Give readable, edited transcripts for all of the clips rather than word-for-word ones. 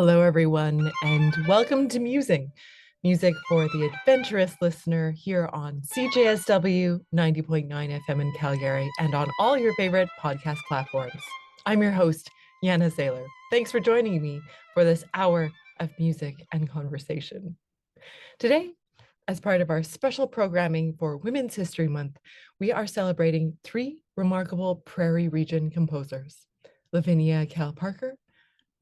Hello, everyone, and welcome to Musing, music for the adventurous listener here on CJSW 90.9 FM in Calgary and on all your favorite podcast platforms. I'm your host, Janna Sailor. Thanks for joining me for this hour of music and conversation. Today, as part of our special programming for Women's History Month, we are celebrating three remarkable Prairie region composers, Lavinia Kell Parker,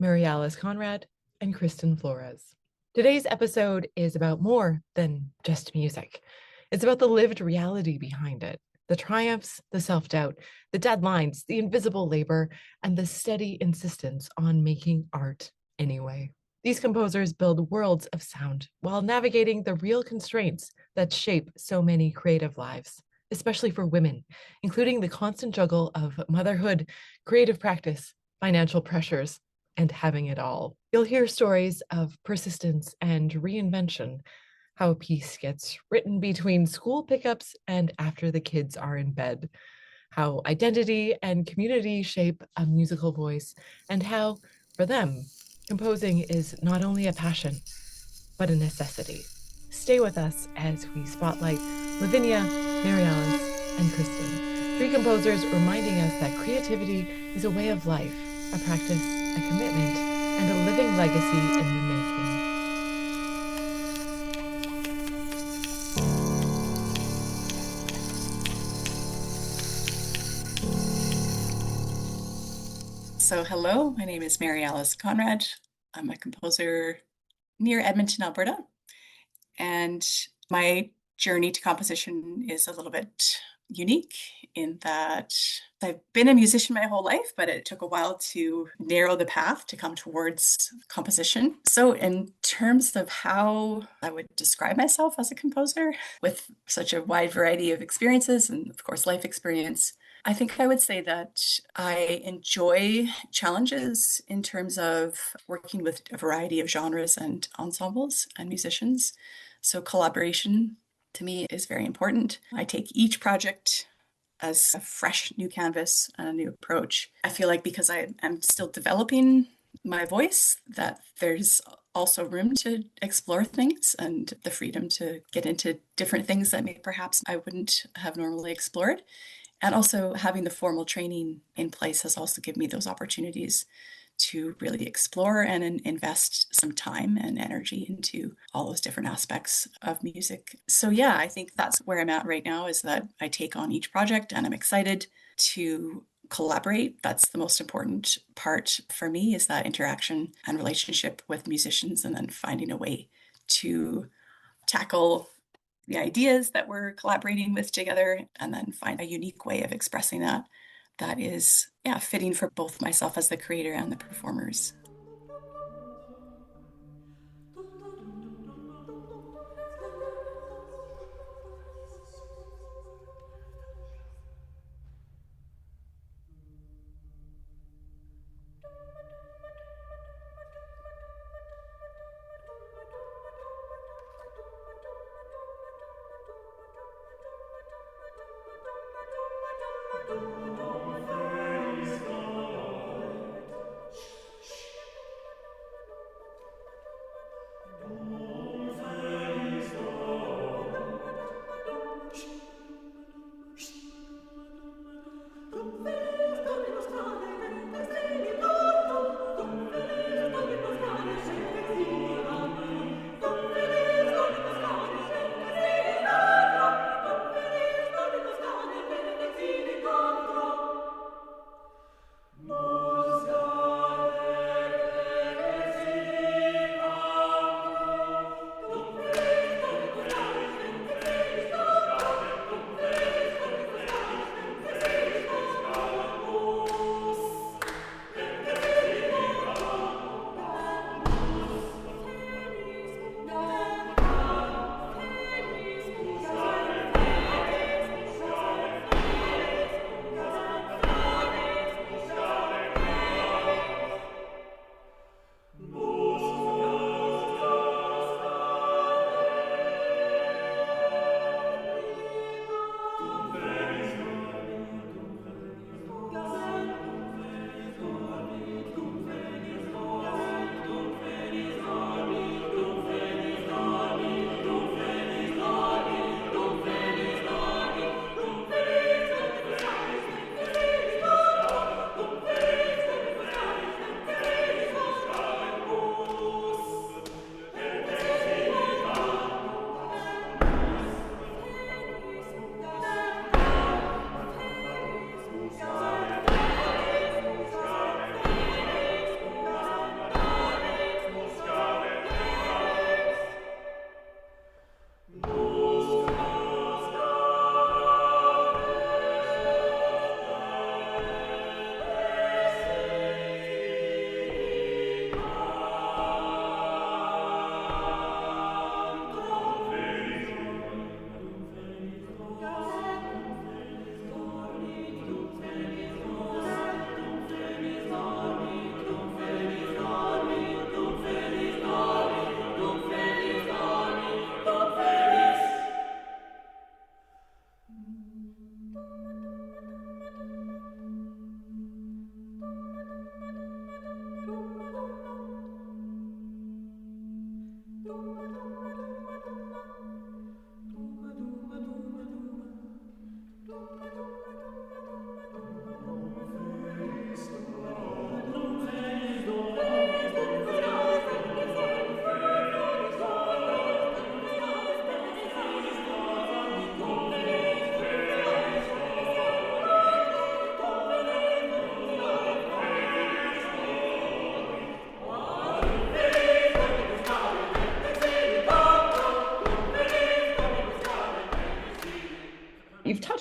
Mari Alice Conrad, and Kristin Flores. Today's episode is about more than just music. It's about the lived reality behind it, the triumphs, the self-doubt, the deadlines, the invisible labor, and the steady insistence on making art anyway. These composers build worlds of sound while navigating the real constraints that shape so many creative lives, especially for women, including the constant juggle of motherhood, creative practice, financial pressures, and having it all. You'll hear stories of persistence and reinvention, how a piece gets written between school pickups and after the kids are in bed, how identity and community shape a musical voice, and how, for them, composing is not only a passion, but a necessity. Stay with us as we spotlight Lavinia, Mari Alice, and Kristin, three composers reminding us that creativity is a way of life, a practice, a commitment, and a living legacy in the making. So hello, my name is Mari Alice Conrad. I'm a composer near Edmonton, Alberta. And my journey to composition is a little bit unique in that I've been a musician my whole life, but it took a while to narrow the path to come towards composition. So in terms of how I would describe myself as a composer with such a wide variety of experiences and of course life experience, I think I would say that I enjoy challenges in terms of working with a variety of genres and ensembles and musicians. So collaboration to me is very important. I take each project as a fresh new canvas and a new approach. I feel like because I am still developing my voice, that there's also room to explore things and the freedom to get into different things that maybe perhaps I wouldn't have normally explored. And also having the formal training in place has also given me those opportunities to really explore and invest some time and energy into all those different aspects of music. So yeah, I think that's where I'm at right now, is that I take on each project and I'm excited to collaborate. That's the most important part for me, is that interaction and relationship with musicians, and then finding a way to tackle the ideas that we're collaborating with together and then find a unique way of expressing that is fitting for both myself as the creator and the performers.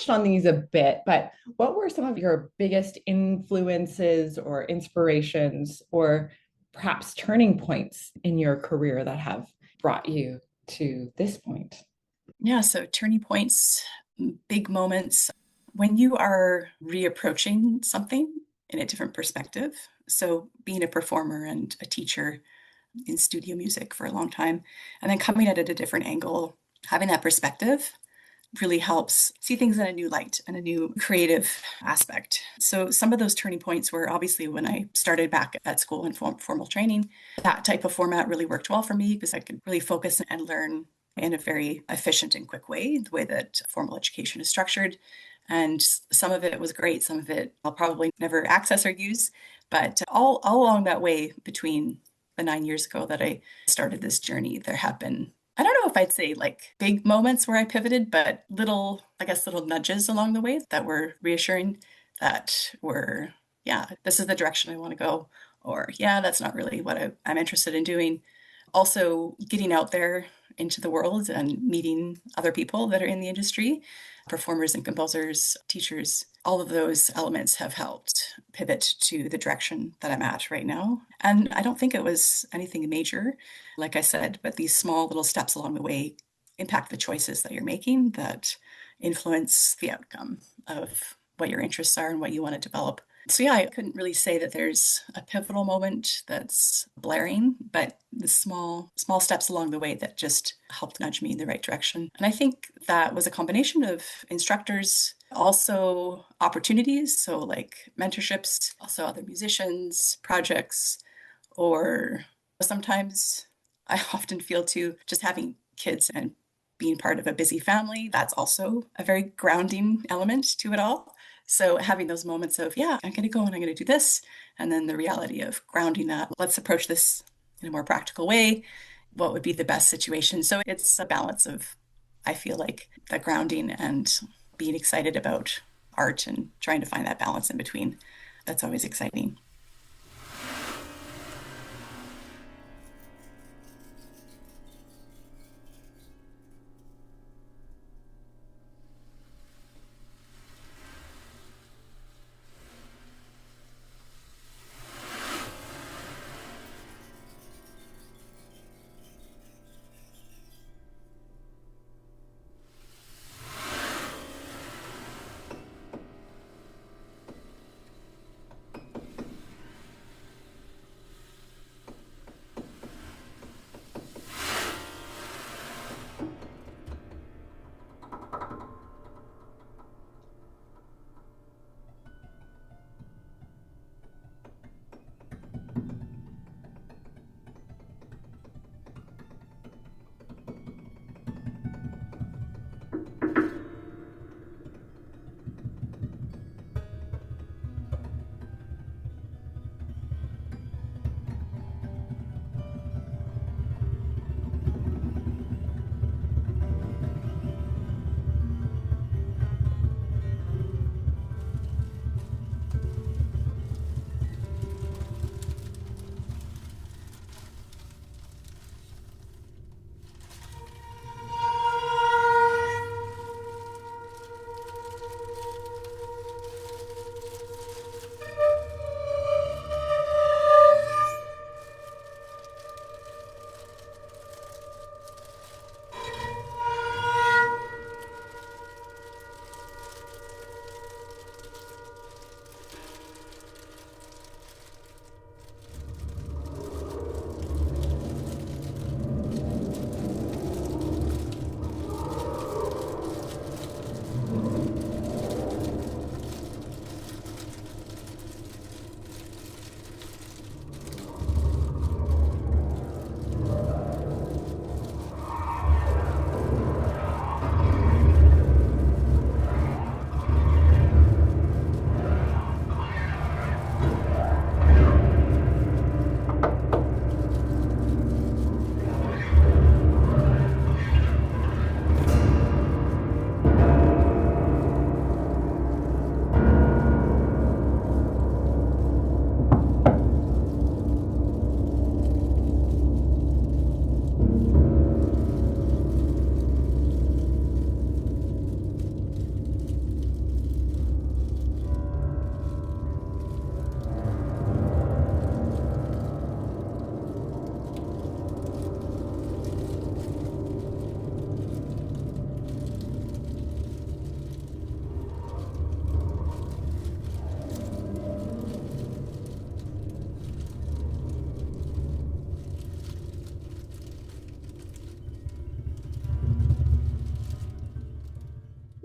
touched on these a bit, but what were some of your biggest influences or inspirations or perhaps turning points in your career that have brought you to this point? Yeah, so turning points, big moments when you are reapproaching something in a different perspective. So being a performer and a teacher in studio music for a long time, and then coming at it at a different angle, having that perspective really helps see things in a new light and a new creative aspect. So some of those turning points were obviously when I started back at school in formal training. That type of format really worked well for me because I could really focus and learn in a very efficient and quick way, the way that formal education is structured. And some of it was great. Some of it I'll probably never access or use. But all along that way between the 9 years ago that I started this journey, there have been, I don't know if I'd say like big moments where I pivoted, but little, I guess, little nudges along the way that were reassuring, that were, yeah, this is the direction I want to go. Or, yeah, that's not really what I'm interested in doing. Also, getting out there into the world and meeting other people that are in the industry, performers and composers, teachers, all of those elements have helped pivot to the direction that I'm at right now. And I don't think it was anything major, like I said, but these small little steps along the way impact the choices that you're making that influence the outcome of what your interests are and what you want to develop. So yeah, I couldn't really say that there's a pivotal moment that's blaring, but the small steps along the way that just helped nudge me in the right direction. And I think that was a combination of instructors, also opportunities, so like mentorships, also other musicians, projects, or sometimes I often feel too just having kids and being part of a busy family, that's also a very grounding element to it all. So having those moments of, yeah, I'm going to go and I'm going to do this. And then the reality of grounding that, let's approach this in a more practical way. What would be the best situation? So it's a balance of, I feel like, the grounding and being excited about art and trying to find that balance in between. That's always exciting.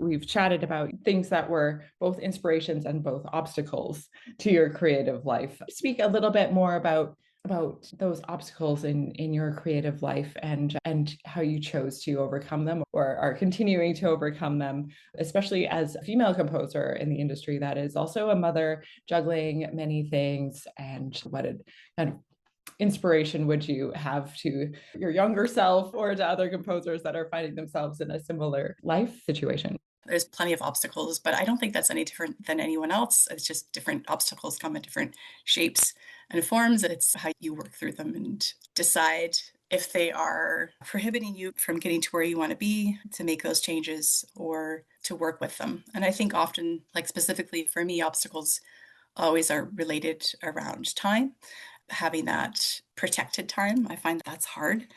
we've chatted about things that were both inspirations and both obstacles to your creative life. Speak a little bit more about those obstacles in your creative life and how you chose to overcome them or are continuing to overcome them, especially as a female composer in the industry that is also a mother, juggling many things. And what kind of inspiration would you have to your younger self or to other composers that are finding themselves in a similar life situation? There's plenty of obstacles, but I don't think that's any different than anyone else. It's just different obstacles come in different shapes and forms. It's how you work through them and decide if they are prohibiting you from getting to where you want to be, to make those changes or to work with them. And I think often, like specifically for me, obstacles always are related around time. Having that protected time, I find that's hard.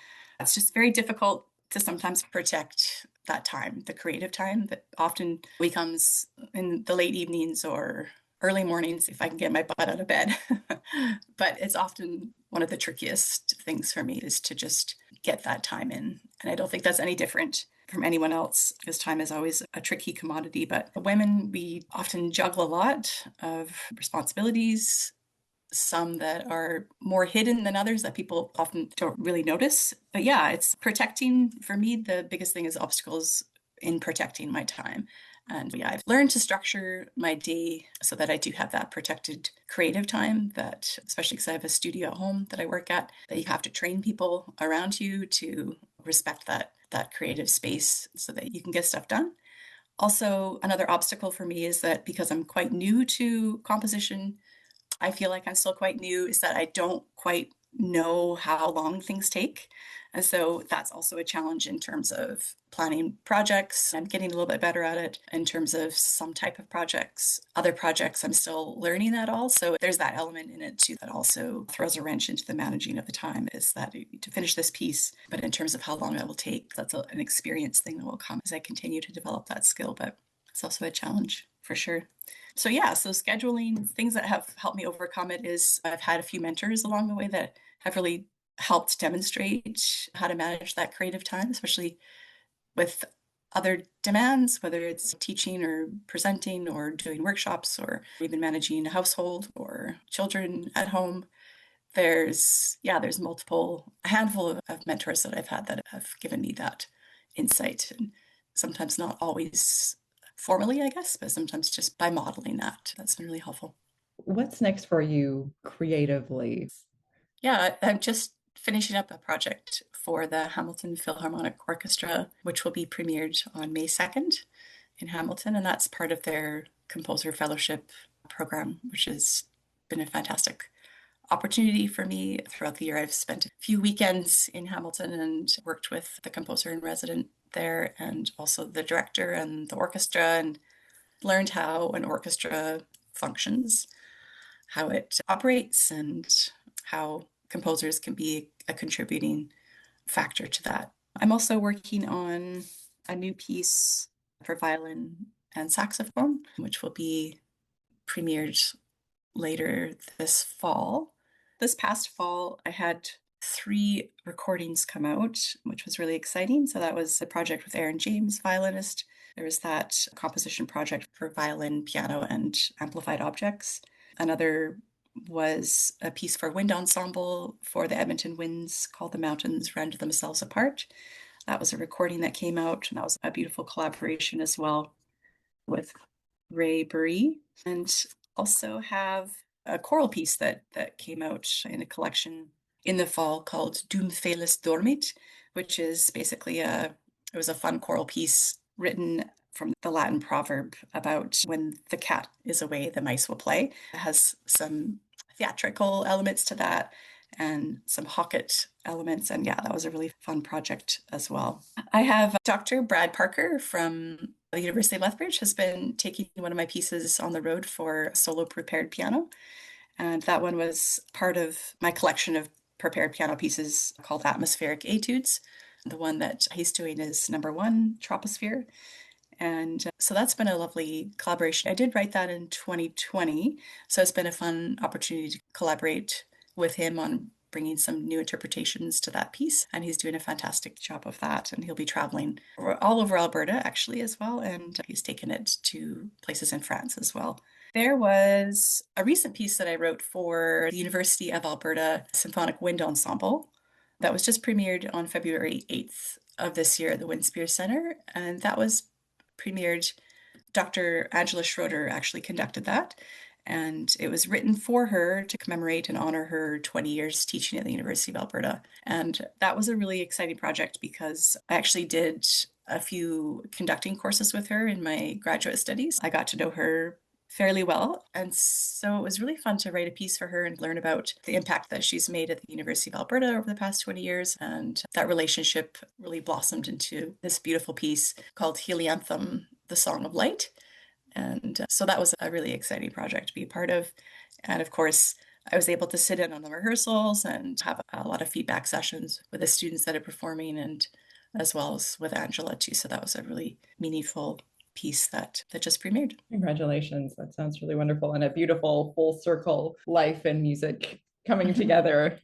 It's just very difficult to sometimes protect that time, the creative time that often becomes in the late evenings or early mornings if I can get my butt out of bed. But it's often one of the trickiest things for me is to just get that time in. And I don't think that's any different from anyone else because time is always a tricky commodity. But women, we often juggle a lot of responsibilities, some that are more hidden than others that people often don't really notice. But yeah, it's protecting. For me, the biggest thing is obstacles in protecting my time. And yeah, I've learned to structure my day so that I do have that protected creative time that, especially because I have a studio at home that I work at, that you have to train people around you to respect that creative space so that you can get stuff done. Also, another obstacle for me is that because I'm quite new to composition, I feel like I'm still quite new, is that I don't quite know how long things take. And so that's also a challenge in terms of planning projects. I'm getting a little bit better at it in terms of some type of projects. Other projects, I'm still learning that all. So there's that element in it too that also throws a wrench into the managing of the time, is that to finish this piece, but in terms of how long it will take, that's an experience thing that will come as I continue to develop that skill. But it's also a challenge for sure. So yeah, so scheduling, things that have helped me overcome it is I've had a few mentors along the way that have really helped demonstrate how to manage that creative time, especially with other demands, whether it's teaching or presenting or doing workshops or even managing a household or children at home. There's a handful of mentors that I've had that have given me that insight, and sometimes not always formally, I guess, but sometimes just by modeling that. That's been really helpful. What's next for you creatively? Yeah, I'm just finishing up a project for the Hamilton Philharmonic Orchestra, which will be premiered on May 2nd in Hamilton, and that's part of their Composer Fellowship program, which has been a fantastic opportunity for me throughout the year. I've spent a few weekends in Hamilton and worked with the composer in resident there and also the director and the orchestra, and learned how an orchestra functions, how it operates, and how composers can be a contributing factor to that. I'm also working on a new piece for violin and saxophone, which will be premiered later this fall. This past fall, I had 3 recordings come out, which was really exciting. So that was a project with Erin James, violinist. There was that composition project for violin, piano, and amplified objects. Another was a piece for wind ensemble for the Edmonton Winds called The Mountains Rend Themselves Apart. That was a recording that came out, and that was a beautiful collaboration as well with Ray Burry. And also have a choral piece that came out in a collection in the fall called Dum Felis Dormit, which is basically it was a fun choral piece written from the Latin proverb about when the cat is away, the mice will play. It has some theatrical elements to that and some Hocket elements. And yeah, that was a really fun project as well. I have Dr. Brad Parker from the University of Lethbridge has been taking one of my pieces on the road for solo prepared piano. And that one was part of my collection of prepared piano pieces called Atmospheric Etudes. The one that he's doing is #1, Troposphere. And so that's been a lovely collaboration. I did write that in 2020. So it's been a fun opportunity to collaborate with him on bringing some new interpretations to that piece. And he's doing a fantastic job of that. And he'll be traveling all over Alberta, actually, as well. And he's taken it to places in France as well. There was a recent piece that I wrote for the University of Alberta Symphonic Wind Ensemble that was just premiered on February 8th of this year at the Winspear Center. And that was premiered. Dr. Angela Schroeder actually conducted that. And it was written for her to commemorate and honor her 20 years teaching at the University of Alberta. And that was a really exciting project because I actually did a few conducting courses with her in my graduate studies. I got to know her fairly well. And so it was really fun to write a piece for her and learn about the impact that she's made at the University of Alberta over the past 20 years. And that relationship really blossomed into this beautiful piece called Helianthum, the Song of Light. And so that was a really exciting project to be a part of. And of course, I was able to sit in on the rehearsals and have a lot of feedback sessions with the students that are performing, and as well as with Angela too. So that was a really meaningful piece that just premiered. Congratulations. That sounds really wonderful, and a beautiful full circle life and music coming together.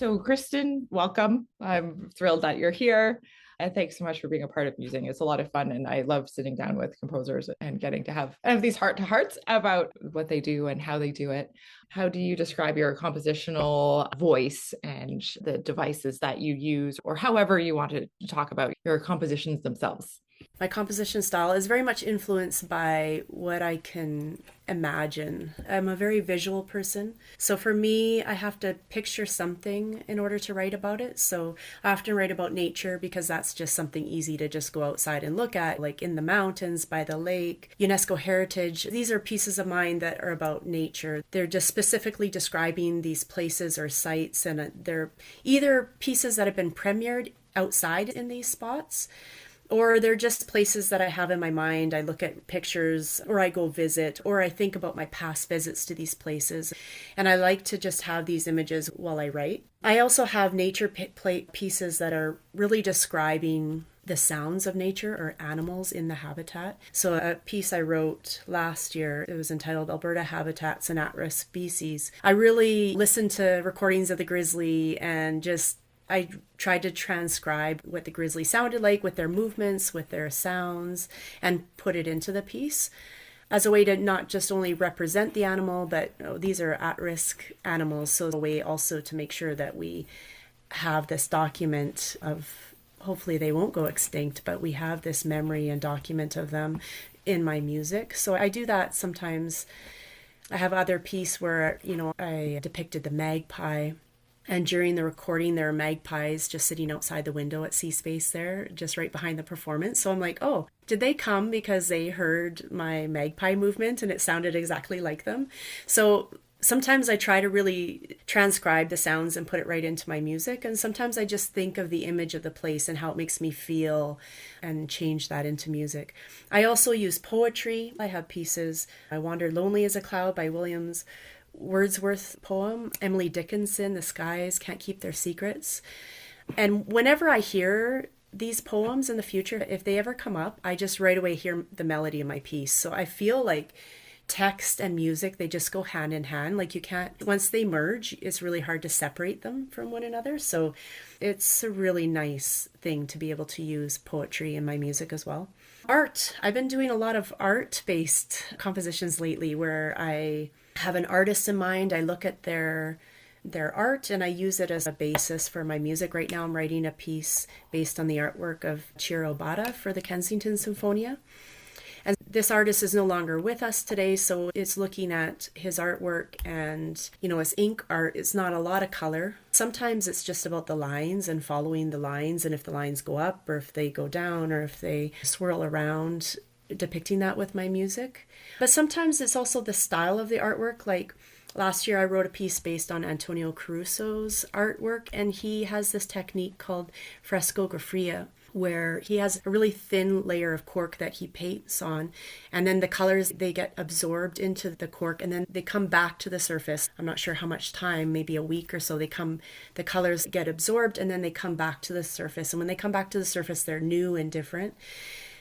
So Kristin, welcome. I'm thrilled that you're here. And thanks so much for being a part of Musing. It's a lot of fun. And I love sitting down with composers and getting to have these heart-to-hearts about what they do and how they do it. How do you describe your compositional voice and the devices that you use, or however you want to talk about your compositions themselves? My composition style is very much influenced by what I can imagine. I'm a very visual person. So for me, I have to picture something in order to write about it. So I often write about nature because that's just something easy to just go outside and look at, like in the mountains, by the lake, UNESCO heritage. These are pieces of mine that are about nature. They're just specifically describing these places or sites, and they're either pieces that have been premiered outside in these spots, Or they're just places that I have in my mind. I look at pictures, or I go visit, or I think about my past visits to these places. And I like to just have these images while I write. I also have nature pieces that are really describing the sounds of nature or animals in the habitat. So a piece I wrote last year, it was entitled Alberta Habitats and At-Risk Species. I really listened to recordings of the grizzly and I tried to transcribe what the grizzly sounded like with their movements, with their sounds, and put it into the piece as a way to not just only represent the animal, but these are at-risk animals. So a way also to make sure that we have this document of, hopefully they won't go extinct, but we have this memory and document of them in my music. So I do that sometimes. I have other piece where, I depicted the magpie. And during the recording, there are magpies just sitting outside the window at C-Space there, just right behind the performance. So I'm like, oh, did they come because they heard my magpie movement and it sounded exactly like them? So sometimes I try to really transcribe the sounds and put it right into my music. And sometimes I just think of the image of the place and how it makes me feel and change that into music. I also use poetry. I have pieces. I Wander Lonely as a Cloud by Wordsworth poem, Emily Dickinson, The Skies Can't Keep Their Secrets. And whenever I hear these poems in the future, if they ever come up, I just right away hear the melody of my piece. So I feel like text and music, they just go hand in hand. Like you can't, once they merge, it's really hard to separate them from one another. So it's a really nice thing to be able to use poetry in my music as well. Art. I've been doing a lot of art-based compositions lately where I have an artist in mind. I look at their art and I use it as a basis for my music. Right now I'm writing a piece based on the artwork of Chiro Bada for the Kensington Symphonia. And this artist is no longer with us today, so it's looking at his artwork and, his ink art. It's not a lot of color. Sometimes it's just about the lines and following the lines, and if the lines go up or if they go down or if they swirl around, depicting that with my music. But sometimes it's also the style of the artwork. Like last year I wrote a piece based on Antonio Caruso's artwork, and he has this technique called frescografia, where he has a really thin layer of cork that he paints on, and then the colors, they get absorbed into the cork and then they come back to the surface. I'm not sure how much time, maybe a week or so, the colors get absorbed and then they come back to the surface, and when they come back to the surface they're new and different.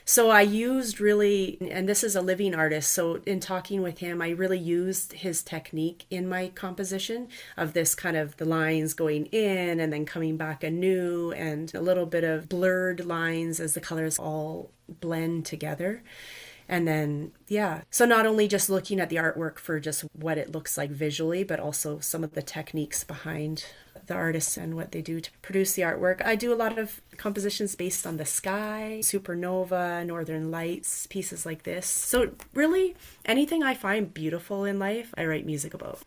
So I used really, and this is a living artist, so in talking with him, I really used his technique in my composition of this kind of the lines going in and then coming back anew, and a little bit of blurred lines as the colors all blend together. And then, so not only just looking at the artwork for just what it looks like visually, but also some of the techniques behind the artists and what they do to produce the artwork. I do a lot of compositions based on the sky, supernova, northern lights, pieces like this. So really, anything I find beautiful in life, I write music about.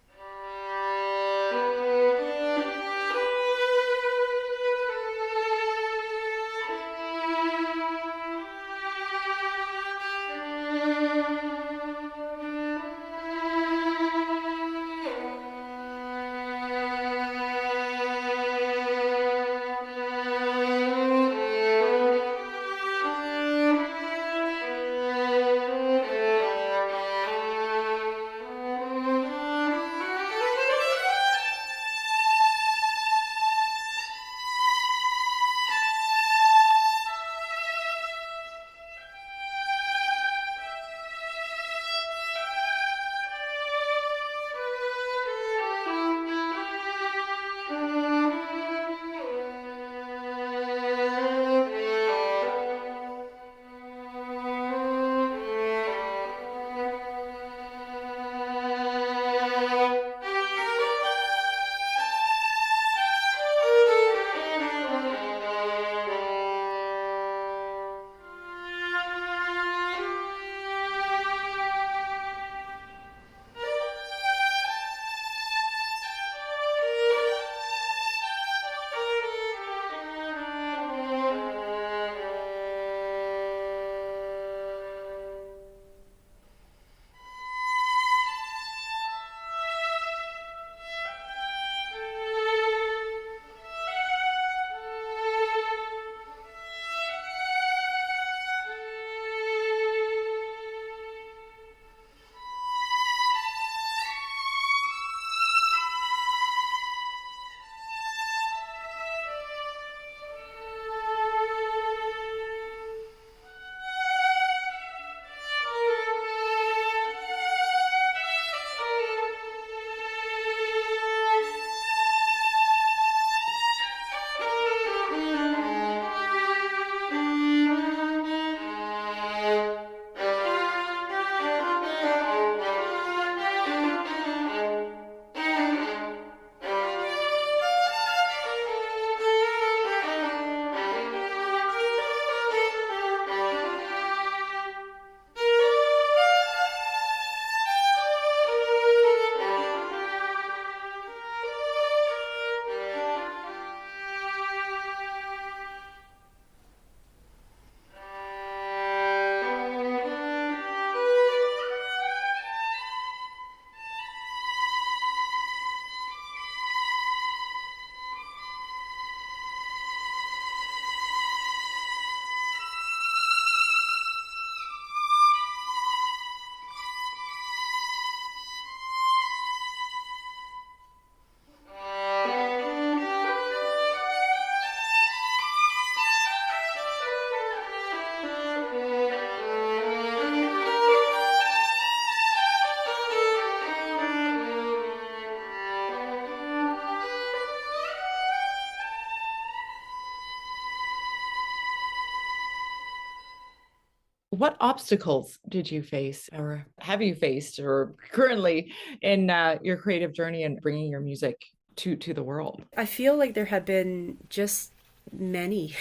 What obstacles did you face or have you faced or currently in your creative journey and bringing your music to the world? I feel like there have been just many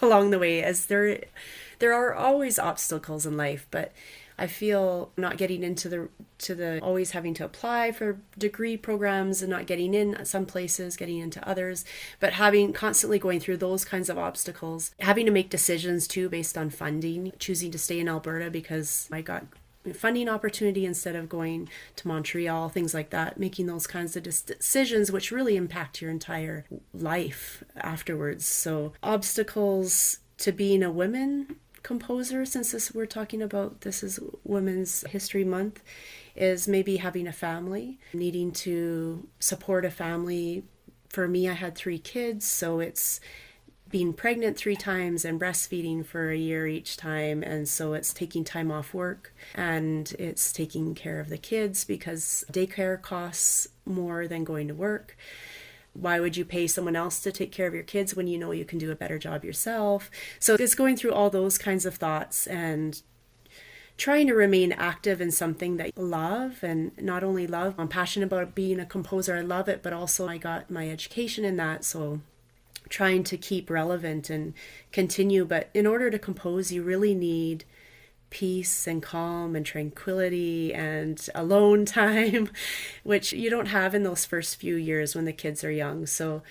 along the way, as there are always obstacles in life, but I feel not getting into the always having to apply for degree programs and not getting in at some places, getting into others, but having constantly going through those kinds of obstacles, having to make decisions too based on funding, choosing to stay in Alberta because I got funding opportunity instead of going to Montreal, things like that, making those kinds of decisions which really impact your entire life afterwards. So obstacles to being a woman composer, since we're talking about this is Women's History Month, is maybe having a family, needing to support a family. For me, I had 3 kids, so it's being pregnant 3 times and breastfeeding for a year each time, and so it's taking time off work and it's taking care of the kids because daycare costs more than going to work. Why would you pay someone else to take care of your kids when you know you can do a better job yourself? So it's going through all those kinds of thoughts and trying to remain active in something that I love, and not only love, I'm passionate about being a composer, I love it, but also I got my education in that, so trying to keep relevant and continue. But in order to compose, you really need peace and calm and tranquility and alone time, which you don't have in those first few years when the kids are young. So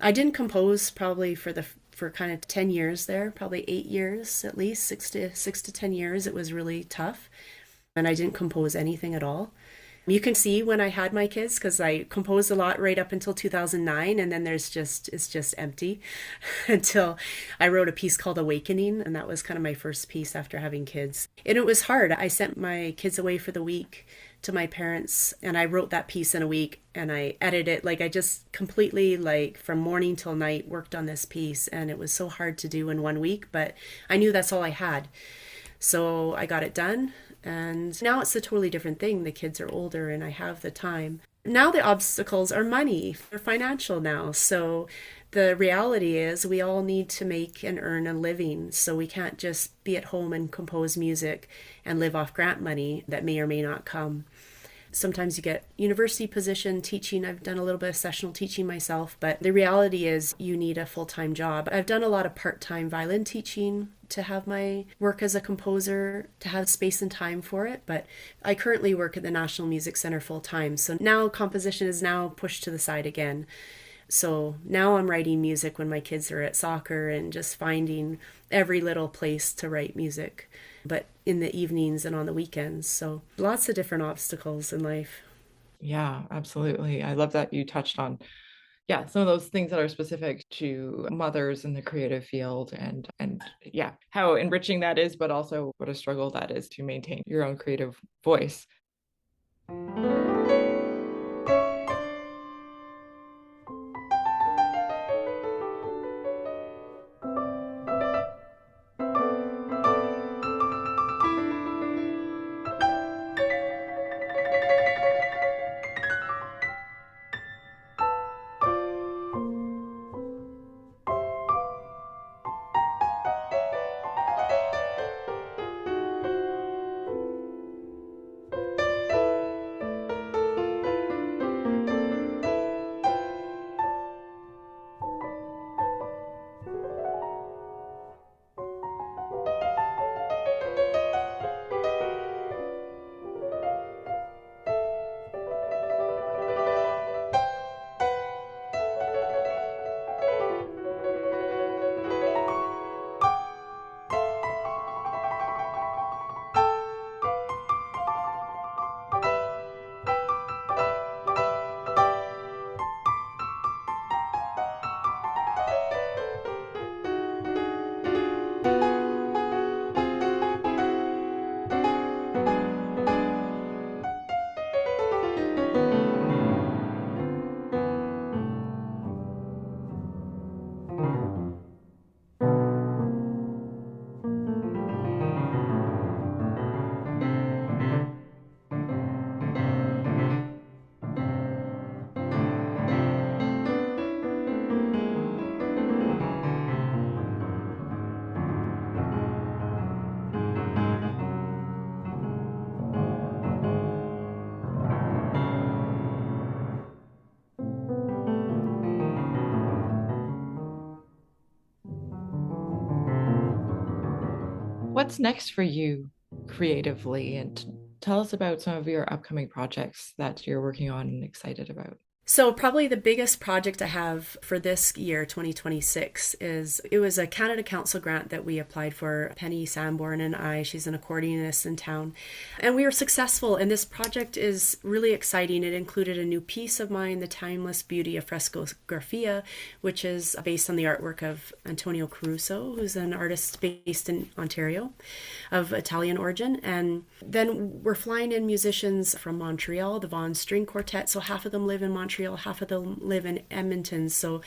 I didn't compose probably for kind of 10 years there, probably 8 years at least, 6 to 10 years. It was really tough, and I didn't compose anything at all. You can see when I had my kids, because I composed a lot right up until 2009, and then it's just empty until I wrote a piece called Awakening, and that was kind of my first piece after having kids. And it was hard. I sent my kids away for the week to my parents, and I wrote that piece in a week, and I edited it. Like I just completely, like from morning till night, worked on this piece, and it was so hard to do in 1 week, but I knew that's all I had. So I got it done. And now it's a totally different thing. The kids are older and I have the time. Now the obstacles are money. They're financial now. So the reality is we all need to make and earn a living. So we can't just be at home and compose music and live off grant money that may or may not come. Sometimes you get university position teaching. I've done a little bit of sessional teaching myself, but the reality is you need a full-time job. I've done a lot of part-time violin teaching to have my work as a composer, to have space and time for it, but I currently work at the National Music Center full-time. So now composition is now pushed to the side again. So now I'm writing music when my kids are at soccer and just finding every little place to write music, but in the evenings and on the weekends. So lots of different obstacles in life. Yeah, absolutely. I love that you touched on, some of those things that are specific to mothers in the creative field and how enriching that is, but also what a struggle that is to maintain your own creative voice. What's next for you creatively? And tell us about some of your upcoming projects that you're working on and excited about. So probably the biggest project I have for this year, 2026, is it was a Canada Council grant that we applied for. Penny Sanborn and I, she's an accordionist in town, and we were successful. And this project is really exciting. It included a new piece of mine, The Timeless Beauty of Frescographia, which is based on the artwork of Antonio Caruso, who's an artist based in Ontario of Italian origin. And then we're flying in musicians from Montreal, the Vaughan String Quartet. So half of them live in Montreal, half of them live in Edmonton, so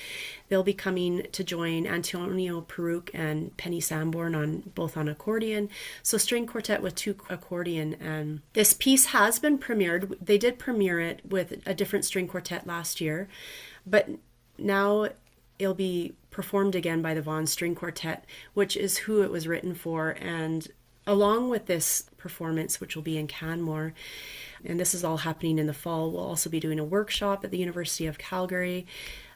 they'll be coming to join Antonio Peruque and Penny Sanborn on both on accordion. So string quartet with 2 accordion, and this piece has been premiered. They did premiere it with a different string quartet last year, but now it'll be performed again by the Vaughan String Quartet, which is who it was written for. And along with this performance, which will be in Canmore, and this is all happening in the fall, we'll also be doing a workshop at the University of Calgary.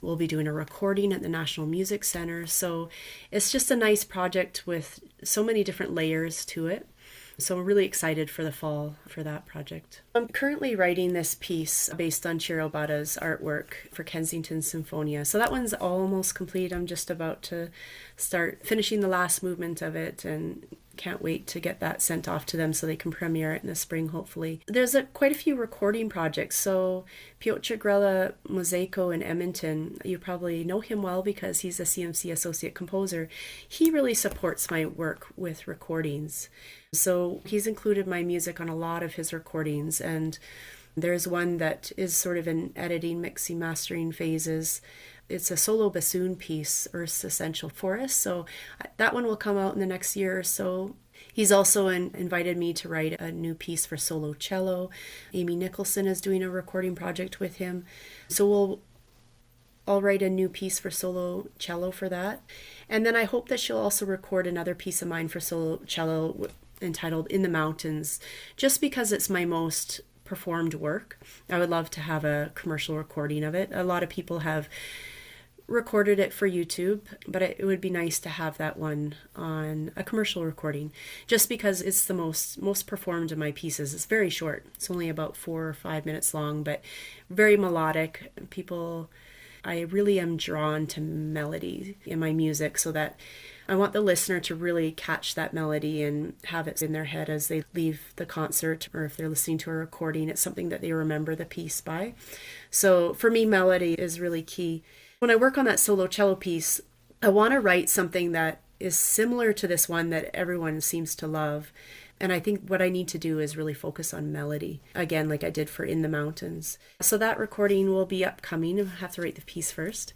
We'll be doing a recording at the National Music Center. So it's just a nice project with so many different layers to it. So I'm really excited for the fall for that project. I'm currently writing this piece based on Ciro Bada's artwork for Kensington Symphonia. So that one's almost complete. I'm just about to start finishing the last movement of it, and can't wait to get that sent off to them so they can premiere it in the spring, hopefully. There's quite a few recording projects. So Piotr Grella Mosaico in Edmonton, you probably know him well because he's a CMC associate composer. He really supports my work with recordings. So he's included my music on a lot of his recordings, and there's one that is sort of in editing, mixing, mastering phases. It's a solo bassoon piece, Earth's Essential Forest. So that one will come out in the next year or so. He's also invited me to write a new piece for solo cello. Amy Nicholson is doing a recording project with him. So I'll write a new piece for solo cello for that. And then I hope that she'll also record another piece of mine for solo cello entitled In the Mountains, just because it's my most performed work. I would love to have a commercial recording of it. A lot of people have recorded it for YouTube, but it would be nice to have that one on a commercial recording, just because it's the most performed of my pieces. It's very short. It's only about 4 or 5 minutes long, but very melodic. I really am drawn to melody in my music, so that I want the listener to really catch that melody and have it in their head as they leave the concert, or if they're listening to a recording, it's something that they remember the piece by. So for me, melody is really key. When I work on that solo cello piece, I want to write something that is similar to this one that everyone seems to love. And I think what I need to do is really focus on melody, again, like I did for In the Mountains. So that recording will be upcoming. I have to write the piece first.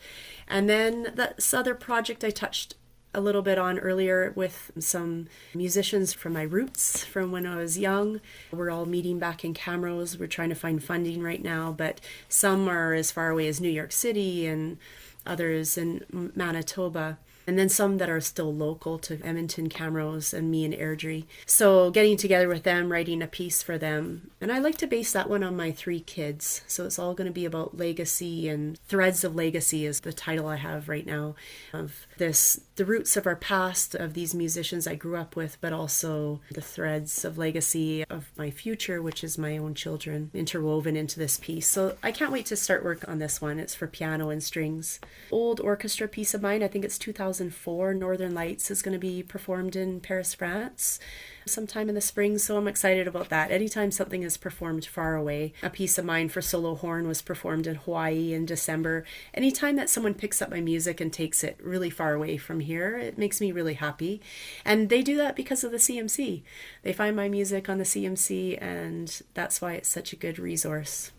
And then this other project I touched a little bit on earlier with some musicians from my roots from when I was young. We're all meeting back in Camrose. We're trying to find funding right now, but some are as far away as New York City and others in Manitoba. And then some that are still local to Edmonton, Camrose, and me and Airdrie. So getting together with them, writing a piece for them. And I like to base that one on my 3 kids. So it's all going to be about legacy, and Threads of Legacy is the title I have right now of this, the roots of our past, of these musicians I grew up with, but also the threads of legacy of my future, which is my own children, interwoven into this piece. So I can't wait to start work on this one. It's for piano and strings. Old orchestra piece of mine, I think it's 2004, Northern Lights, is going to be performed in Paris, France sometime in the spring, so I'm excited about that. Anytime something is performed far away. A piece of mine for solo horn was performed in Hawaii in December. Anytime that someone picks up my music and takes it really far away from here, it makes me really happy. And they do that because of the CMC. They find my music on the CMC, and that's why it's such a good resource.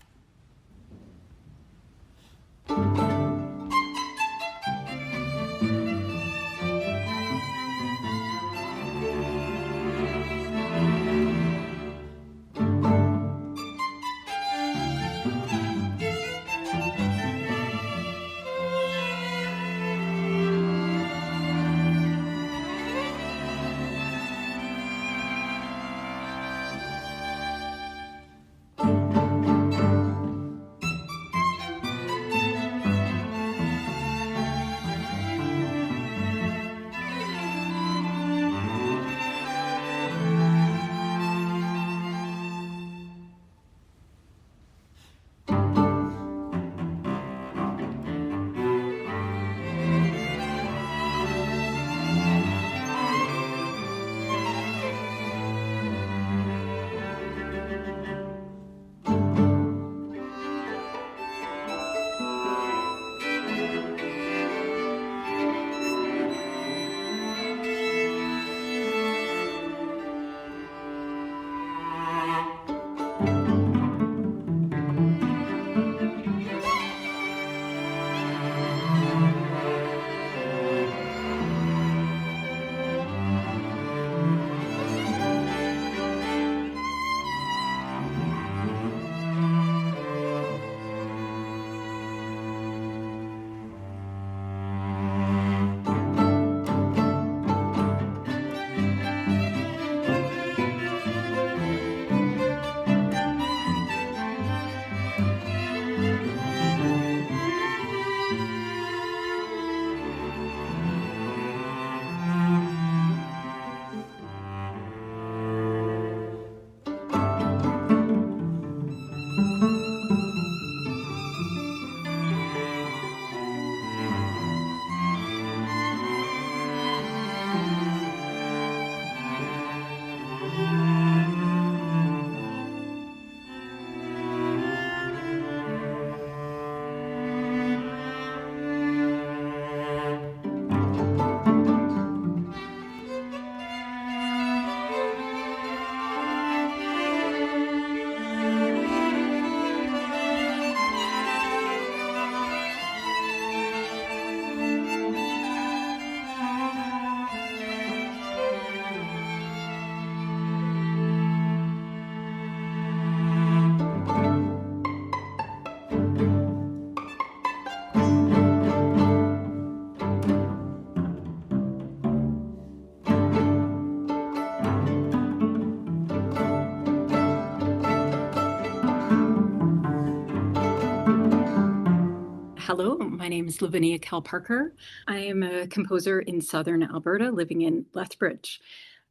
Hello, my name is Lavinia Kell Parker. I am a composer in southern Alberta, living in Lethbridge.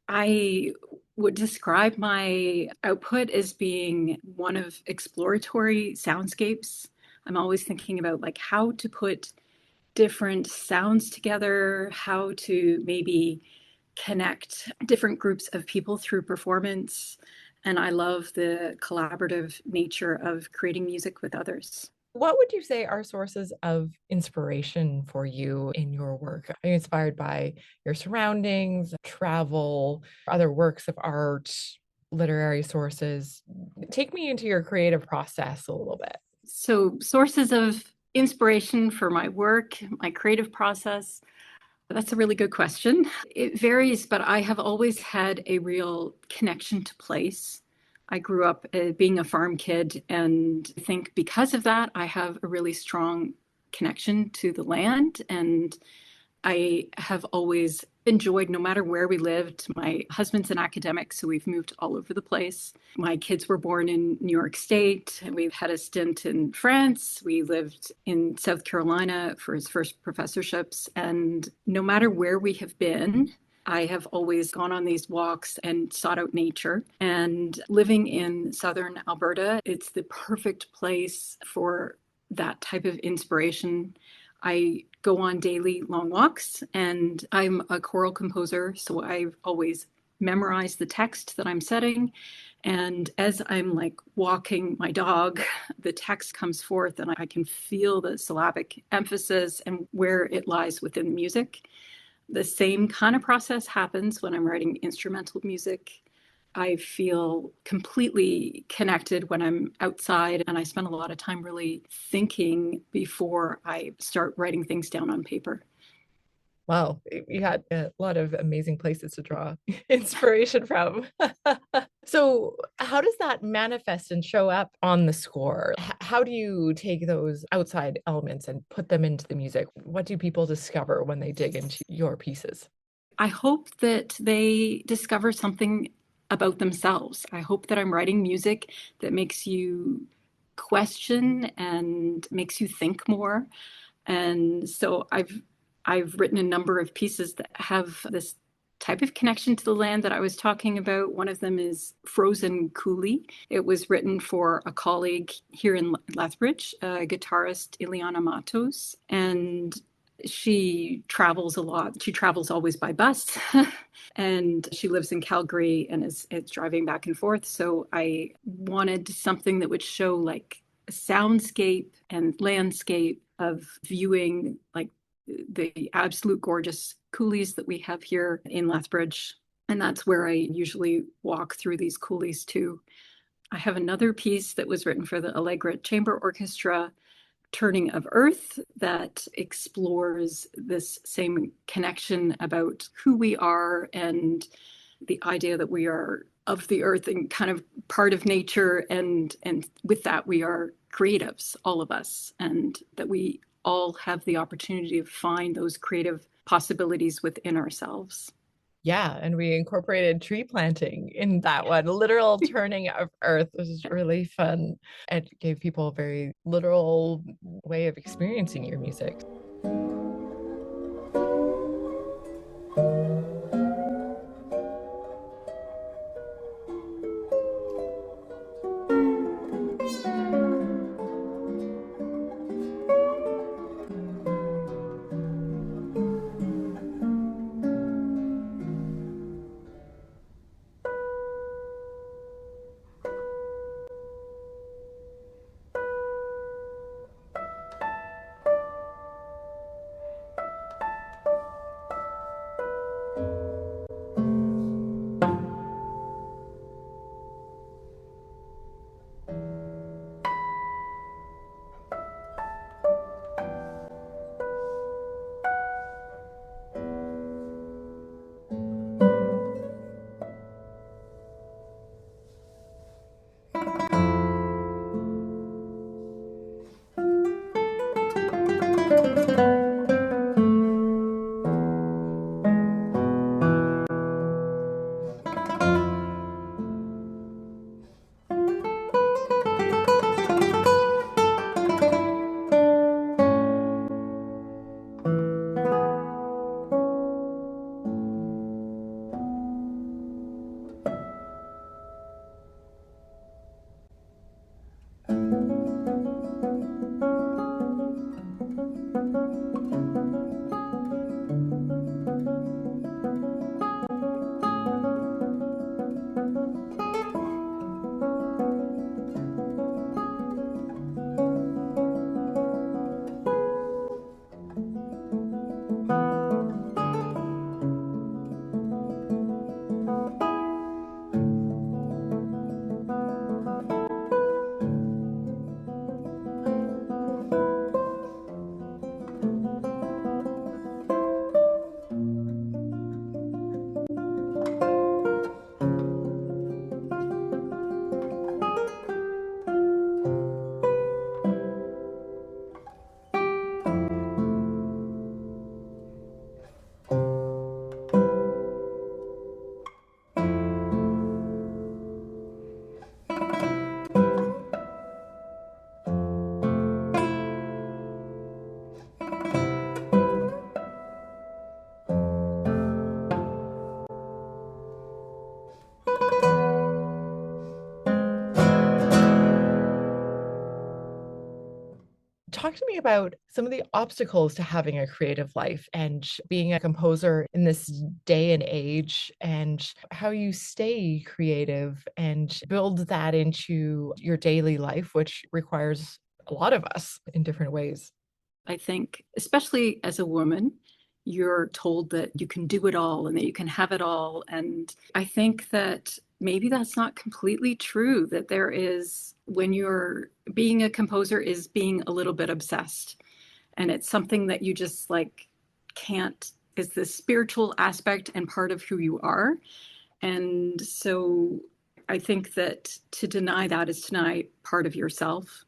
I would describe my output as being one of exploratory soundscapes. I'm always thinking about like how to put different sounds together, how to maybe connect different groups of people through performance. And I love the collaborative nature of creating music with others. What would you say are sources of inspiration for you in your work? Are you inspired by your surroundings, travel, other works of art, literary sources? Take me into your creative process a little bit. So, sources of inspiration for my work, my creative process, that's a really good question. It varies, but I have always had a real connection to place. I grew up being a farm kid, and I think because of that, I have a really strong connection to the land. And I have always enjoyed, no matter where we lived. My husband's an academic, so we've moved all over the place. My kids were born in New York State, and we've had a stint in France. We lived in South Carolina for his first professorships. And no matter where we have been, I have always gone on these walks and sought out nature. And living in southern Alberta, it's the perfect place for that type of inspiration. I go on daily long walks, and I'm a choral composer, so I've always memorized the text that I'm setting. And as I'm like walking my dog, the text comes forth, and I can feel the syllabic emphasis and where it lies within the music. The same kind of process happens when I'm writing instrumental music. I feel completely connected when I'm outside, and I spend a lot of time really thinking before I start writing things down on paper. Wow, you had a lot of amazing places to draw inspiration from. So, how does that manifest and show up on the score? How do you take those outside elements and put them into the music? What do people discover when they dig into your pieces? I hope that they discover something about themselves. I hope that I'm writing music that makes you question and makes you think more. And so I've written a number of pieces that have this type of connection to the land that I was talking about. One of them is Frozen Coulee. It was written for a colleague here in Lethbridge, guitarist Ileana Matos, and she travels a lot. She travels always by bus, and she lives in Calgary and is driving back and forth. So I wanted something that would show like a soundscape and landscape of viewing like the absolute gorgeous coulees that we have here in Lethbridge. And that's where I usually walk through these coulees too. I have another piece that was written for the Allegra Chamber Orchestra, Turning of Earth, that explores this same connection about who we are and the idea that we are of the earth and kind of part of nature. And with that, we are creatives, all of us, and that we all have the opportunity to find those creative possibilities within ourselves. Yeah, and we incorporated tree planting in that one, literal turning of earth, which is really fun. It gave people a very literal way of experiencing your music. Talk to me about some of the obstacles to having a creative life and being a composer in this day and age, and how you stay creative and build that into your daily life, which requires a lot of us in different ways. I think, especially as a woman, you're told that you can do it all and that you can have it all. And I think that maybe that's not completely true, that there is, when you're being a composer, is being a little bit obsessed. And it's something that you just like can't, is the spiritual aspect and part of who you are. And so I think that to deny that is to deny part of yourself.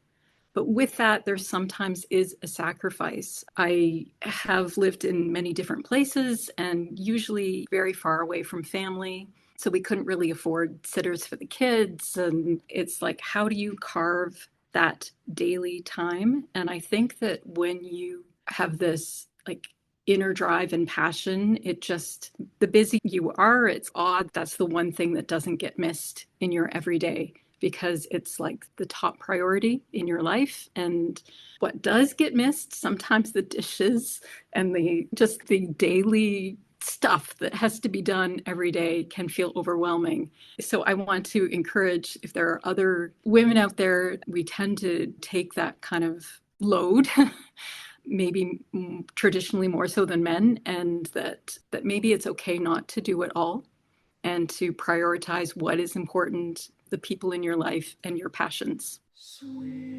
But with that, there sometimes is a sacrifice. I have lived in many different places and usually very far away from family. So we couldn't really afford sitters for the kids. And it's like, how do you carve that daily time? And I think that when you have this like inner drive and passion, it just, the busy you are, it's odd. That's the one thing that doesn't get missed in your everyday, because it's like the top priority in your life. And what does get missed, sometimes the dishes and the daily stuff that has to be done every day can feel overwhelming. So I want to encourage, if there are other women out there, we tend to take that kind of load maybe traditionally more so than men, and that maybe it's okay not to do it all, and to prioritize what is important, the people in your life and your passions. Sweet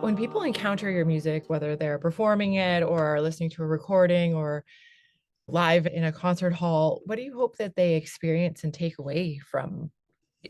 When people encounter your music, whether they're performing it or listening to a recording or live in a concert hall, what do you hope that they experience and take away from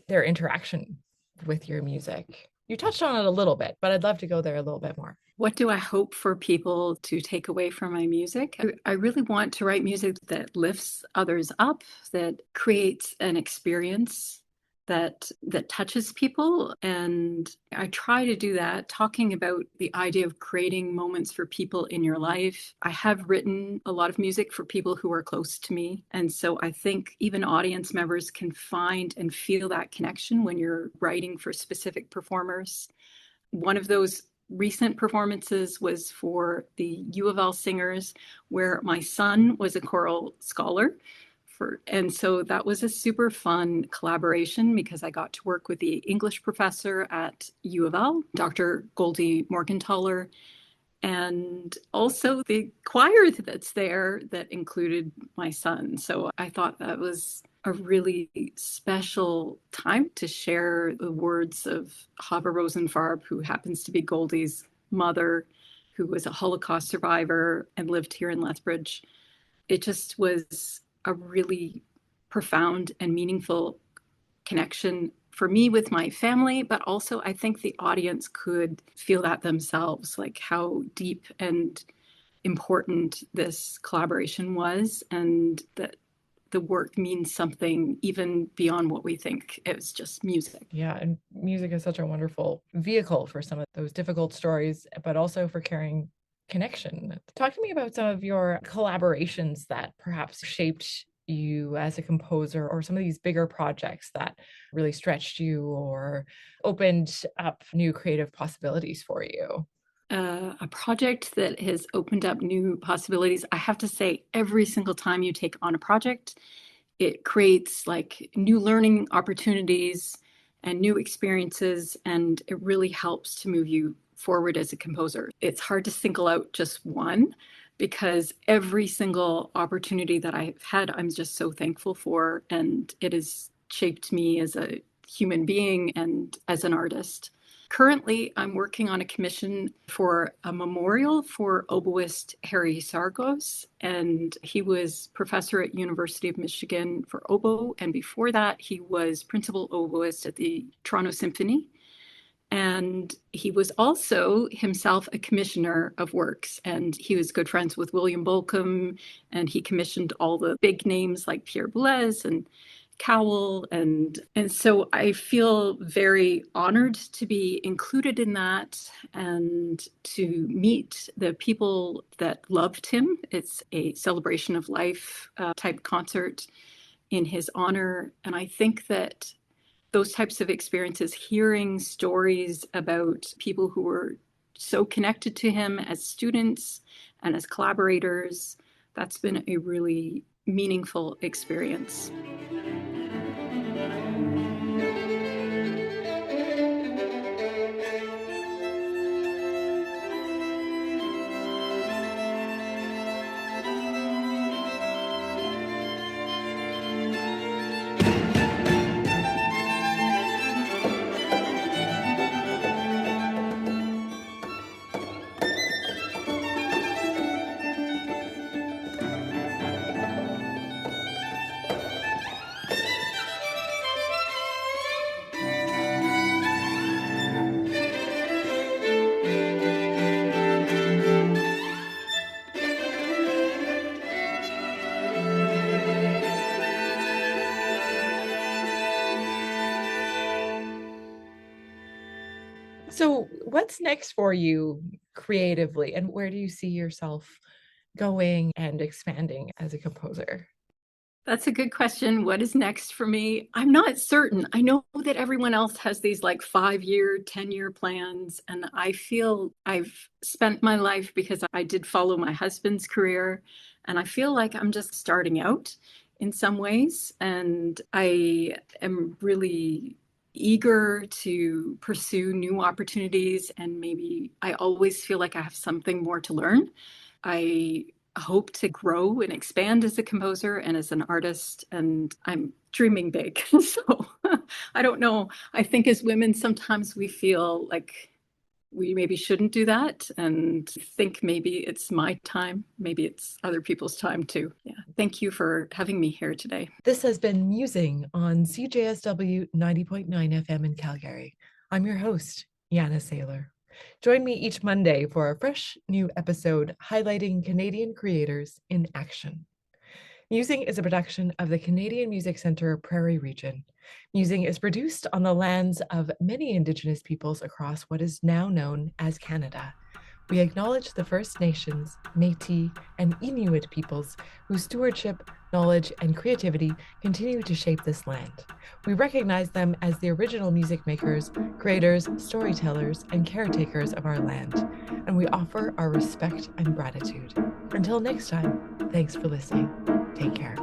their interaction with your music? You touched on it a little bit, but I'd love to go there a little bit more. What do I hope for people to take away from my music? I really want to write music that lifts others up, that creates an experience that touches people. And I try to do that, talking about the idea of creating moments for people in your life. I have written a lot of music for people who are close to me. And so I think even audience members can find and feel that connection when you're writing for specific performers. One of those recent performances was for the U of L singers, where my son was a choral scholar. And so that was a super fun collaboration because I got to work with the English professor at U of L, Dr. Goldie Morgenthaler, and also the choir that's there that included my son. So I thought that was a really special time to share the words of Hava Rosenfarb, who happens to be Goldie's mother, who was a Holocaust survivor and lived here in Lethbridge. It just was a really profound and meaningful connection for me with my family, but also I think the audience could feel that themselves, like how deep and important this collaboration was, and that the work means something even beyond what we think. It was just music. Yeah, and music is such a wonderful vehicle for some of those difficult stories, but also for carrying connection. Talk to me about some of your collaborations that perhaps shaped you as a composer, or some of these bigger projects that really stretched you or opened up new creative possibilities for you. A project that has opened up new possibilities. I have to say, every single time you take on a project, it creates like new learning opportunities and new experiences, and it really helps to move you forward as a composer. It's hard to single out just one, because every single opportunity that I've had, I'm just so thankful for, and it has shaped me as a human being and as an artist. Currently, I'm working on a commission for a memorial for oboist Harry Sargos, and he was professor at University of Michigan for oboe, and before that, he was principal oboist at the Toronto Symphony. And he was also himself a commissioner of works, and he was good friends with William Bolcom, and he commissioned all the big names like Pierre Boulez and Cowell. And so I feel very honored to be included in that and to meet the people that loved him. It's a celebration of life type concert in his honor. And I think that those types of experiences, hearing stories about people who were so connected to him as students and as collaborators, that's been a really meaningful experience. So what's next for you creatively, and where do you see yourself going and expanding as a composer? That's a good question. What is next for me? I'm not certain. I know that everyone else has these like 5-year, 10-year plans. And I feel I've spent my life, because I did follow my husband's career. And I feel like I'm just starting out in some ways. And I am really eager to pursue new opportunities. And maybe I always feel like I have something more to learn. I hope to grow and expand as a composer and as an artist, and I'm dreaming big. So I don't know. I think as women, sometimes we feel like we maybe shouldn't do that, and think maybe it's my time, maybe it's other people's time too. Yeah. Thank you for having me here today. This has been Musing on CJSW 90.9 FM in Calgary. I'm your host, Janna Sailor. Join me each Monday for a fresh new episode highlighting Canadian creators in action. Musing is a production of the Canadian Music Centre Prairie region. Musing is produced on the lands of many Indigenous peoples across what is now known as Canada. We acknowledge the First Nations, Métis, and Inuit peoples whose stewardship, knowledge, and creativity continue to shape this land. We recognize them as the original music makers, creators, storytellers, and caretakers of our land, and we offer our respect and gratitude. Until next time, thanks for listening. Take care.